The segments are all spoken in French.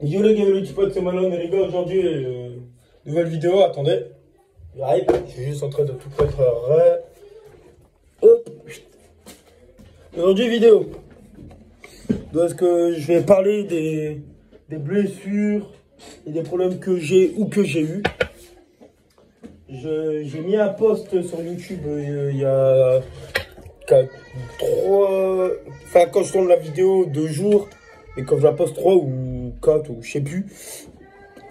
Yo les gars, le petit pote, c'est Malone et les gars, aujourd'hui, nouvelle vidéo, attendez. J'arrive, je suis juste en train de tout préparer. Hop. Aujourd'hui, vidéo. Parce que je vais parler des blessures et des problèmes que j'ai ou que j'ai eu. J'ai mis un post sur YouTube il y a 3... Enfin, quand je tourne la vidéo, 2 jours. Et quand je la poste 3 ou 4 ou je sais plus.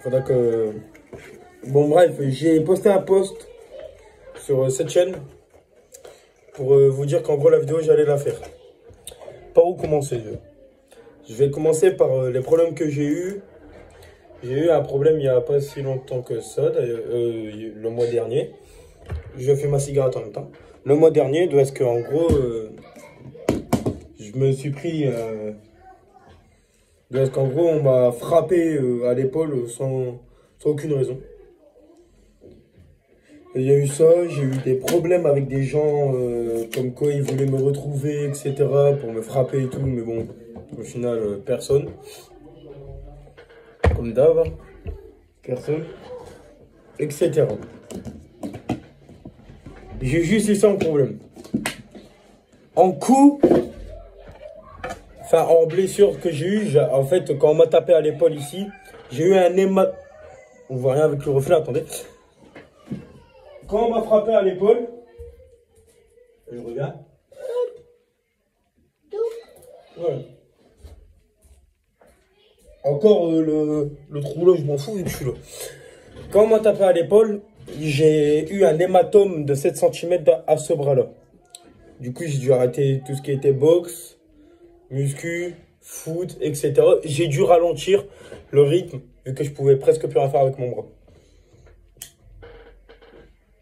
Faudra que... Bon bref, j'ai posté un post sur cette chaîne. Pour vous dire qu'en gros la vidéo j'allais la faire. Par où commencer? Je vais commencer par les problèmes que j'ai eu. J'ai eu un problème il n'y a pas si longtemps que ça, le mois dernier. Je fais ma cigarette en même temps. Le mois dernier, parce qu'en gros, je me suis pris... parce qu'en gros, on m'a frappé à l'épaule sans aucune raison. Il y a eu ça, j'ai eu des problèmes avec des gens, comme quoi ils voulaient me retrouver, etc. pour me frapper et tout, mais bon, au final, personne. Comme d'hab, hein. Personne, etc. J'ai juste eu ça en problème. En coup, enfin en blessure que j'ai eu, en fait, quand on m'a tapé à l'épaule ici, j'ai eu un hématome. On voit rien avec le reflet, attendez. Quand on m'a frappé à l'épaule, je regarde. Voilà. Encore le trou là, je m'en fous vu que je suis là. Quand on m'a tapé à l'épaule, j'ai eu un hématome de 7 cm à ce bras-là. Du coup, j'ai dû arrêter tout ce qui était boxe, muscu, foot, etc. J'ai dû ralentir le rythme vu que je pouvais presque plus rien faire avec mon bras.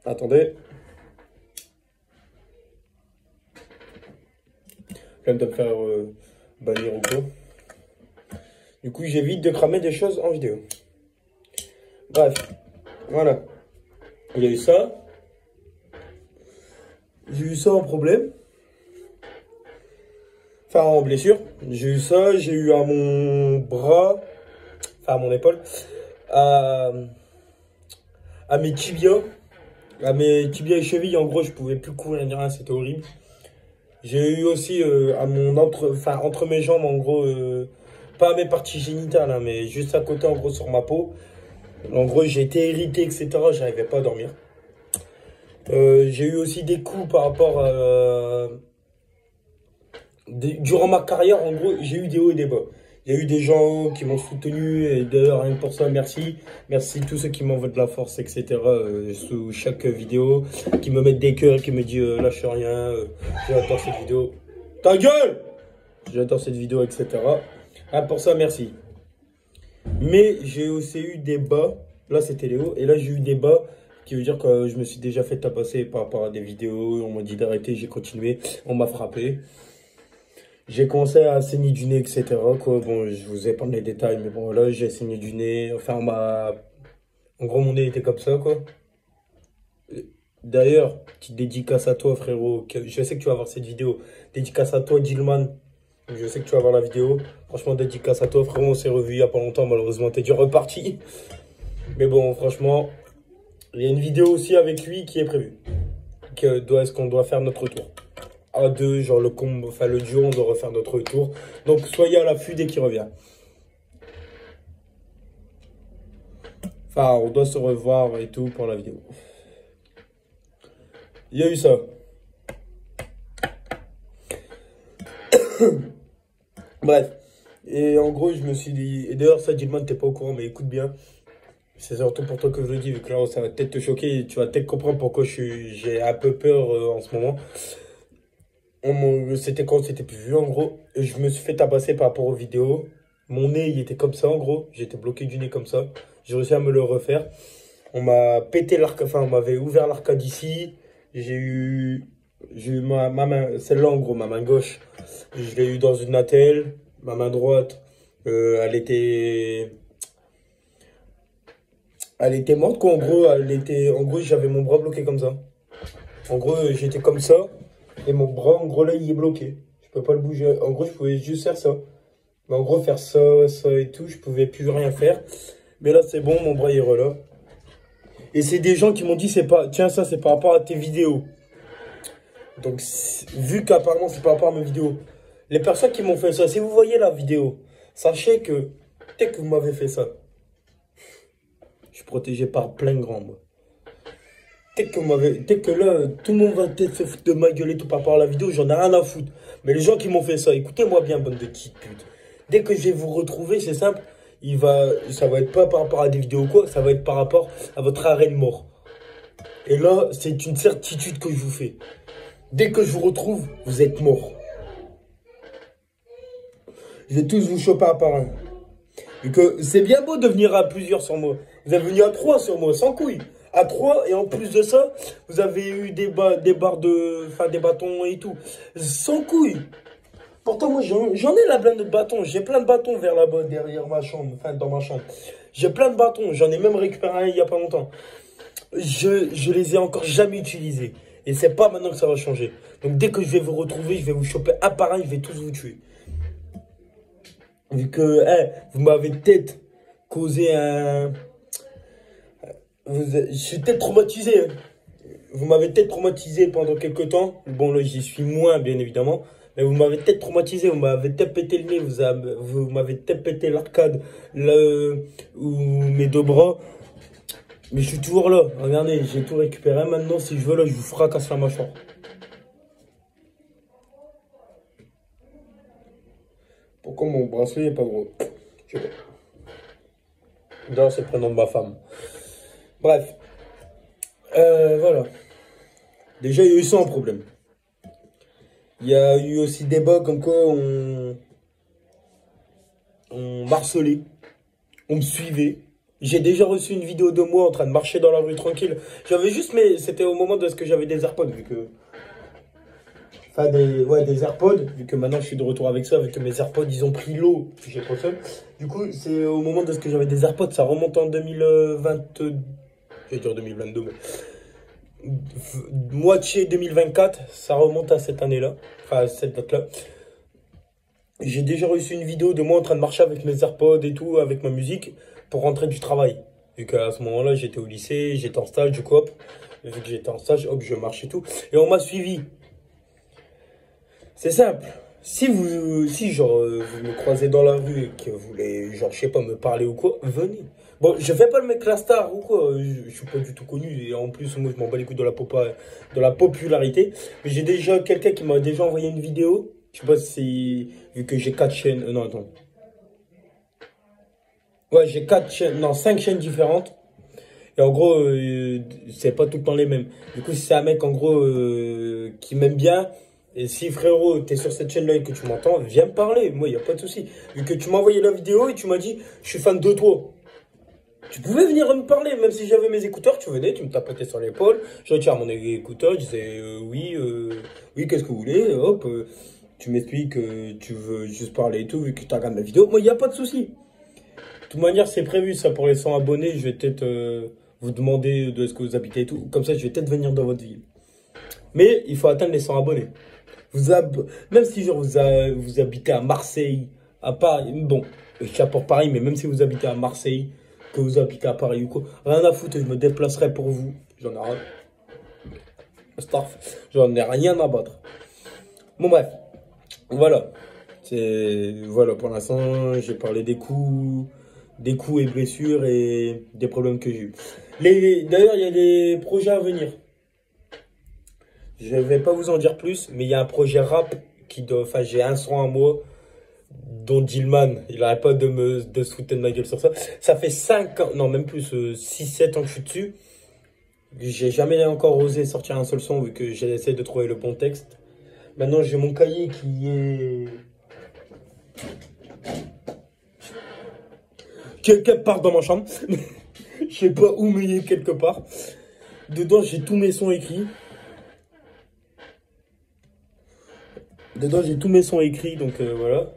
Attendez. Je viens de me faire bannir ou quoi. Du coup, j'évite de cramer des choses en vidéo. Bref, voilà. Il y a eu ça. J'ai eu ça en problème. Enfin, en blessure. J'ai eu ça. J'ai eu à mon bras. Enfin, à mon épaule. À mes tibias. À mes tibias et chevilles. En gros, je pouvais plus courir ni rien. C'était horrible. J'ai eu aussi à mon entre mes jambes, en gros. Pas à mes parties génitales, hein, mais juste à côté, en gros, sur ma peau. En gros, j'ai été irrité, etc. J'arrivais pas à dormir. J'ai eu aussi des coups par rapport à... Durant ma carrière, en gros, j'ai eu des hauts et des bas. Il y a eu des gens qui m'ont soutenu, et d'ailleurs, rien que pour ça, merci. Merci tous ceux qui m'envoient de la force, etc. Sous chaque vidéo, qui me mettent des cœurs, qui me disent lâche rien, j'adore cette vidéo. Ta gueule! J'adore cette vidéo, etc. Ah, pour ça, merci. Mais j'ai aussi eu des bas. Là, c'était les hauts. Et là, j'ai eu des bas. Qui veut dire que je me suis déjà fait tabasser par rapport à des vidéos. On m'a dit d'arrêter, j'ai continué. On m'a frappé. J'ai commencé à saigner du nez, etc. Quoi. Bon, je vous ai pas les détails, mais bon, là, j'ai saigné du nez. Enfin, en gros, mon nez était comme ça, quoi. D'ailleurs, petite dédicace à toi, frérot. Je sais que tu vas voir cette vidéo. Dédicace à toi, Dillman. Je sais que tu vas voir la vidéo. Franchement, dédicace à toi, frérot. On s'est revu il y a pas longtemps. Malheureusement, t'es dû reparti. Mais bon, franchement... Il y a une vidéo aussi avec lui qui est prévue. Est-ce qu'on doit faire notre tour? À deux, genre le combo, enfin le duo, on doit refaire notre tour. Donc soyez à l'affût dès qu'il revient. Enfin, on doit se revoir et tout pour la vidéo. Il y a eu ça. Bref. Et en gros, je me suis dit... Et d'ailleurs, ça, Gilman, t'es pas au courant, mais écoute bien. C'est surtout pour toi que je le dis, vu que là, ça va peut-être te choquer. Tu vas peut-être comprendre pourquoi j'ai un peu peur en ce moment. C'était quand c'était plus vu, en gros. Je me suis fait tabasser par rapport aux vidéos. Mon nez, il était comme ça, en gros. J'étais bloqué du nez comme ça. J'ai réussi à me le refaire. On m'a pété l'arcade, enfin, on m'avait ouvert l'arcade ici. J'ai eu ma main, celle-là, en gros, ma main gauche. Je l'ai eu dans une attelle. Ma main droite, elle était morte, quoi. En gros, j'avais mon bras bloqué comme ça. En gros, j'étais comme ça. Et mon bras, en gros, là, il est bloqué. Je peux pas le bouger. En gros, je pouvais juste faire ça. Mais en gros, faire ça, ça et tout, je pouvais plus rien faire. Mais là, c'est bon, mon bras est là. Et c'est des gens qui m'ont dit, c'est pas, tiens, ça, c'est par rapport à tes vidéos. Donc, vu qu'apparemment, c'est par rapport à mes vidéos, les personnes qui m'ont fait ça, si vous voyez la vidéo, sachez que, dès que vous m'avez fait ça, je suis protégé par plein grand, moi. Dès que là, tout le monde va peut-être se foutre de ma gueule et tout par rapport à la vidéo, j'en ai rien à foutre. Mais les gens qui m'ont fait ça, écoutez-moi bien, bande de petites putes. Dès que je vais vous retrouver, c'est simple, ça va être pas par rapport à des vidéos ou quoi, ça va être par rapport à votre arrêt de mort. Et là, c'est une certitude que je vous fais. Dès que je vous retrouve, vous êtes mort. Je vais tous vous choper un par un. Et que c'est bien beau de venir à plusieurs sur moi. Vous êtes venu à 3 sur moi, sans couilles. À 3, et en plus de ça, vous avez eu des barres de. Enfin, des bâtons et tout. Sans couilles. Pourtant, moi, j'en ai la blinde de bâtons. J'ai plein de bâtons vers là-bas, derrière ma chambre. Enfin, dans ma chambre. J'ai plein de bâtons. J'en ai même récupéré un il n'y a pas longtemps. Je les ai encore jamais utilisés. Et c'est pas maintenant que ça va changer. Donc, dès que je vais vous retrouver, je vais vous choper un par un, je vais tous vous tuer. Vu que, vous m'avez peut-être causé un. Je suis peut-être traumatisé. Hein. Vous m'avez peut-être traumatisé pendant quelques temps. Bon, là, j'y suis moins, bien évidemment. Mais vous m'avez peut-être traumatisé. Vous m'avez peut-être pété le nez. Vous m'avez peut-être pété l'arcade. Ou mes deux bras. Mais je suis toujours là. Regardez, j'ai tout récupéré. Maintenant, si je veux, là, je vous fracasse la mâchoire. Pourquoi mon bracelet n'est pas gros? Je sais pas. Non, c'est le prénom de ma femme. Bref. Voilà. Déjà, il y a eu ça en problème. Il y a eu aussi des bugs comme quoi on m'harcelait. On me suivait. J'ai déjà reçu une vidéo de moi en train de marcher dans la rue tranquille. J'avais juste, mais c'était au moment de ce que j'avais des AirPods, vu que... Enfin, des AirPods, vu que maintenant je suis de retour avec ça, vu que mes AirPods, ils ont pris l'eau, j'ai trop seul. Du coup, c'est au moment de ce que j'avais des AirPods, ça remonte en 2022. Je vais dire 2022, mais... Moitié 2024, ça remonte à cette année-là, enfin à cette date-là. J'ai déjà reçu une vidéo de moi en train de marcher avec mes AirPods et tout, avec ma musique, pour rentrer du travail. Vu qu'à ce moment-là, j'étais au lycée, j'étais en stage du coop. Vu que j'étais en stage, hop, je marche et tout. Et on m'a suivi. C'est simple. Si genre, vous me croisez dans la rue et que vous voulez, genre, je sais pas, me parler ou quoi, venez. Bon, je fais pas le mec la star ou quoi, je suis pas du tout connu. Et en plus, moi, je m'en bats les couilles de la popularité. Mais j'ai déjà quelqu'un qui m'a déjà envoyé une vidéo. Je sais pas si, vu que j'ai 4 chaînes, non, attends. Ouais, j'ai 4 chaînes, non, 5 chaînes différentes. Et en gros, c'est pas tout le temps les mêmes. Du coup, si c'est un mec, en gros, qui m'aime bien, et si frérot, t'es sur cette chaîne-là et que tu m'entends, viens me parler. Moi, il n'y a pas de souci. Vu que tu m'as envoyé la vidéo et tu m'as dit, je suis fan de toi. Tu pouvais venir me parler, même si j'avais mes écouteurs, tu venais, tu me tapotais sur l'épaule. Je retire mon écouteur, je disais, oui, qu'est-ce que vous voulez? Hop, tu m'expliques que tu veux juste parler et tout, vu que tu regardes ma vidéo. Moi, il n'y a pas de souci. De toute manière, c'est prévu ça pour les 100 abonnés. Je vais peut-être vous demander de ce que vous habitez et tout. Comme ça, je vais peut-être venir dans votre ville. Mais il faut atteindre les 100 abonnés. Même si genre, vous habitez à Marseille, à Paris, bon, je suis pour Paris, mais même si vous habitez à Marseille, que vous habitez à Paris ou quoi, rien à foutre, je me déplacerai pour vous. J'en ai rien. J'en ai rien à battre. Bon, bref. Voilà. Voilà, pour l'instant, j'ai parlé des coups et blessures et des problèmes que j'ai eu. D'ailleurs, il y a des projets à venir. Je ne vais pas vous en dire plus, mais il y a un projet rap enfin, j'ai un son à moi, dont Dillman, il n'arrête pas de se foutre de ma gueule sur ça. Ça fait 5 ans, non, même plus, 6-7 ans que je suis dessus. J'ai jamais encore osé sortir un seul son, vu que j'essaie de trouver le bon texte. Maintenant, j'ai mon cahier qui est... quelque part dans ma chambre. Je sais pas où, mais il est quelque part. Dedans, j'ai tous mes sons écrits. Donc voilà.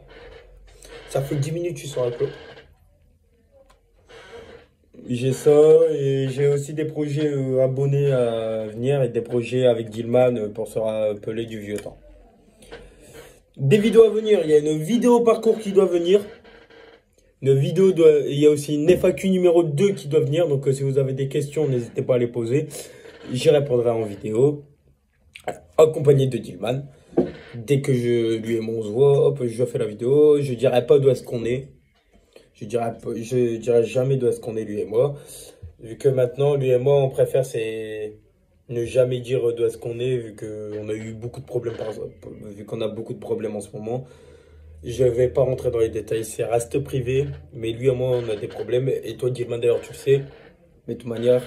Ça fait 10 minutes que je suis sur la clope. J'ai ça, et j'ai aussi des projets abonnés à venir, et des projets avec Gilman pour se rappeler du vieux temps. Des vidéos à venir. Il y a une vidéo parcours qui doit venir. Il y a aussi une FAQ numéro 2 qui doit venir. Donc, si vous avez des questions, n'hésitez pas à les poser. J'y répondrai en vidéo. Accompagné de Dillman. Dès que je lui ai mon swap, je fais la vidéo. Je dirai pas d'où est-ce qu'on est. Je dirai jamais d'où est-ce qu'on est, lui et moi. Vu que maintenant, lui et moi, on préfère c'est ne jamais dire d'où est-ce qu'on est, vu qu'on a eu beaucoup de problèmes, vu qu'on a beaucoup de problèmes en ce moment. Je vais pas rentrer dans les détails, c'est reste privé. Mais lui et moi, on a des problèmes. Et toi, Dillman, d'ailleurs, tu le sais. Mais de toute manière,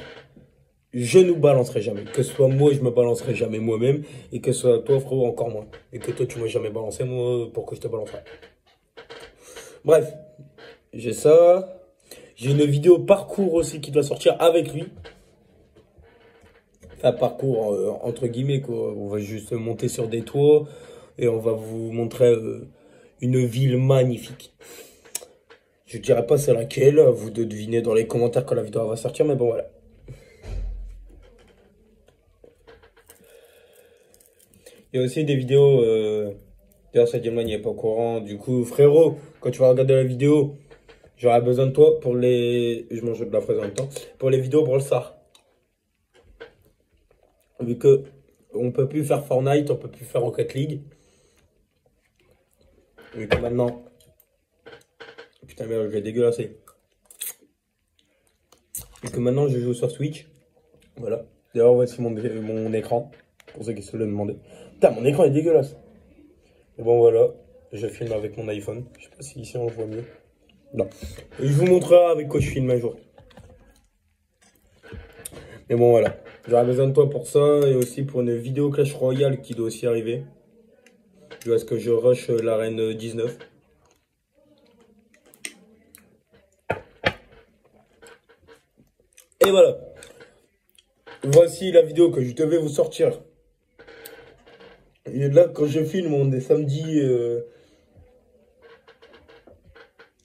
je nous balancerai jamais. Que ce soit moi, je me balancerai jamais moi-même. Et que ce soit toi, frérot, encore moins. Et que toi, tu m'as jamais balancé, moi, pour que je te balancerai. Bref, j'ai ça. J'ai une vidéo parcours aussi qui doit sortir avec lui. Enfin, parcours entre guillemets, quoi. On va juste monter sur des toits et on va vous montrer une ville magnifique. Je dirais pas c'est laquelle, à vous de deviner dans les commentaires quand la vidéo va sortir, mais bon voilà. Il y a aussi des vidéos, d'ailleurs Sadio Mane n'est pas au courant, du coup frérot, quand tu vas regarder la vidéo, j'aurai besoin de toi pour les... Je mange de la fraise en même temps. Pour les vidéos Brawl Stars. Vu que on peut plus faire Fortnite, on peut plus faire Rocket League. Vu que maintenant... Putain merde, je vais dégueulasser. Vu que maintenant je joue sur Switch. Voilà. D'ailleurs voici mon écran. Pour ceux qui se le demandaient. Putain mon écran est dégueulasse. Et bon voilà. Je filme avec mon iPhone. Je sais pas si ici on voit mieux. Non. Et je vous montrerai avec quoi je filme un jour. Mais bon voilà. J'aurai besoin de toi pour ça et aussi pour une vidéo Clash Royale qui doit aussi arriver. Est-ce que je rush l'arène 19. Et voilà. Voici la vidéo que je devais vous sortir. Et là, quand je filme, on est samedi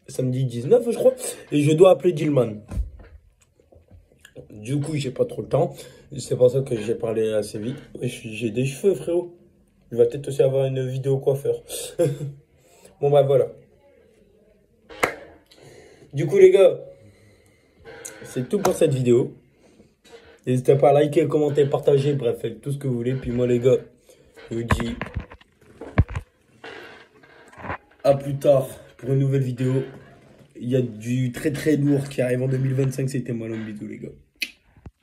19, je crois. Et je dois appeler Dillman. Du coup, j'ai pas trop le temps. C'est pour ça que j'ai parlé assez vite. J'ai des cheveux, frérot. Je vais peut-être aussi avoir une vidéo coiffeur. Bon, bah voilà. Du coup, les gars, c'est tout pour cette vidéo. N'hésitez pas à liker, commenter, partager. Bref, faites tout ce que vous voulez. Puis moi, les gars, je vous dis à plus tard pour une nouvelle vidéo. Il y a du très très lourd qui arrive en 2025. C'était moi l'homme bisous, les gars.